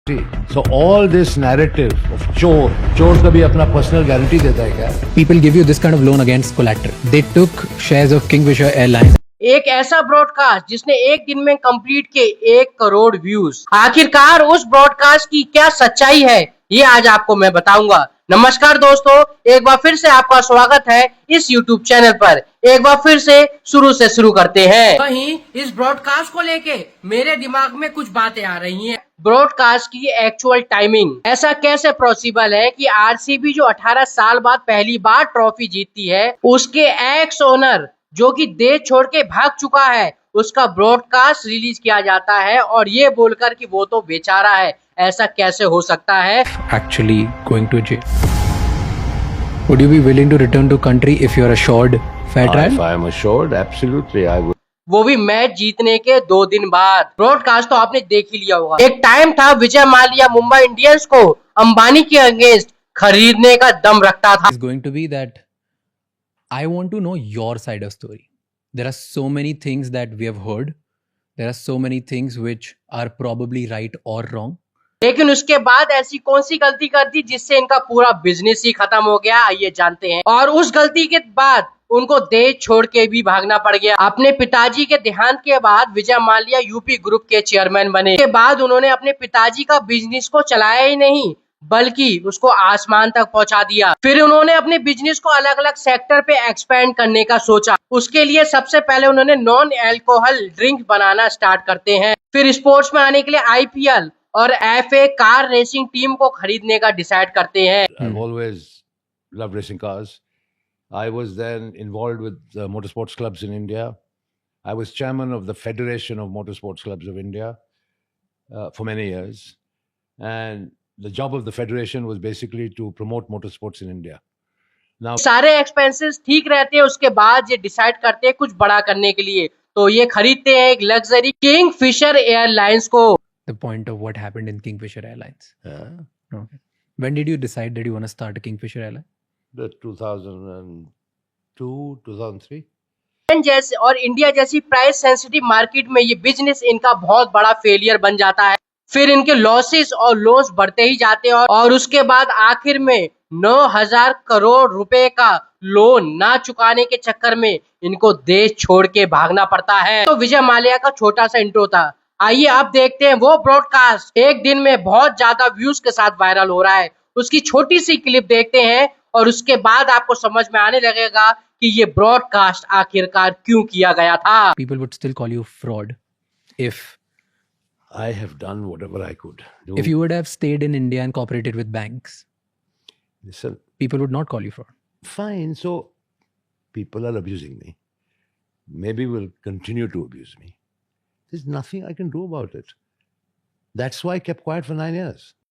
So all this narrative of चोर कभी अपना पर्सनल गारंटी देता है क्या? People give you this kind of loan against collateral. They took shares of Kingfisher Airlines. एक ऐसा ब्रॉडकास्ट जिसने एक दिन में कंप्लीट किए 1 करोड़ व्यूज। आखिरकार उस ब्रॉडकास्ट की क्या सच्चाई है, ये आज आपको मैं बताऊंगा। नमस्कार दोस्तों, एक बार फिर से आपका स्वागत है इस YouTube चैनल पर। एक बार फिर से शुरू करते हैं। वहीं इस ब्रॉडकास्ट को लेके मेरे दिमाग में कुछ बातें आ रही हैं। ब्रॉडकास्ट की एक्चुअल टाइमिंग, ऐसा कैसे पॉसिबल है कि आरसीबी जो 18 साल बाद पहली बार ट्रॉफी जीतती है, उसके एक्स ओनर जो कि देश छोड़ के भाग चुका है, उसका ब्रॉडकास्ट रिलीज किया जाता है और ये बोलकर कि वो तो बेचारा है। ऐसा कैसे हो सकता है? Actually going to jail. Would you be willing to return to country if you are assured fair trial? If I am assured, absolutely I would. वो भी मैच जीतने के 2 दिन बाद। ब्रॉडकास्ट तो आपने देख ही लिया होगा। एक टाइम था विजय माल्या मुंबई इंडियंस को अंबानी के अगेंस्ट खरीदने का दम रखता था। Is going to be that I want to know your side of story. There are so many things that we have heard. There are so many things which are probably right or wrong. लेकिन उसके बाद ऐसी कौन सी गलती कर दी जिससे इनका पूरा बिजनेस ही खत्म हो गया, आइए जानते हैं। और उस गलती के बाद उनको देश छोड़ के भी भागना पड़ गया। अपने पिताजी के देहांत के बाद विजय माल्या यूपी ग्रुप के चेयरमैन बने। के बाद उन्होंने अपने पिताजी का बिजनेस को चलाया ही नहीं, बल्कि उसको आसमान तक पहुंचा दिया। फिर उन्होंने अपने बिजनेस को अलग अलग सेक्टर पे एक्सपेंड करने का सोचा। उसके लिए सबसे पहले उन्होंने नॉन अल्कोहल ड्रिंक बनाना स्टार्ट करते हैं। फिर स्पोर्ट्स में आने के लिए आईपीएल और एफए कार रेसिंग टीम को खरीदने का डिसाइड करते हैं। I've always loved racing cars. I was then involved with the motorsports clubs in India. I was chairman of the Federation of Motorsports Clubs of India for many years. And the job of the federation was basically to promote motorsports in India. Now, सारे expenses ठीक रहते हैं, उसके बाद ये decide करते हैं कुछ बड़ा करने के लिए, तो ये खरीदते हैं एक लग्जरी किंगफिशर एयरलाइंस को। The point of what happened in Kingfisher Airlines. uh, Okay. When did you decide that you want to start a Kingfisher Airline? the 2002, 2003. जैसे और इंडिया जैसी प्राइस सेंसिटिव मार्केट में ये बिजनेस इनका बहुत बड़ा failure बन जाता है। फिर इनके लॉसेस और लोन्स बढ़ते ही जाते हैं और उसके बाद आखिर में 9,000 करोड़ रुपए का लोन ना चुकाने के चक्कर में इनको देश छोड़ के भागना पड़ता है। तो विजय माल्या का छोटा सा इंट्रो था। आइए आप देखते हैं वो ब्रॉडकास्ट एक दिन में बहुत ज्यादा व्यूज के साथ वायरल हो रहा है। उसकी छोटी सी क्लिप देखते हैं और उसके बाद आपको समझ में आने लगेगा कि ये ब्रॉडकास्ट आखिरकार क्यों किया गया था। People would still call you fraud if I have done whatever I could do. if you would have stayed in India and cooperated with banks. Listen, People would not call you fraud. fine. So people are abusing me. Maybe will continue to abuse me. There's nothing I can do about it. That's why I kept quiet for 9 years.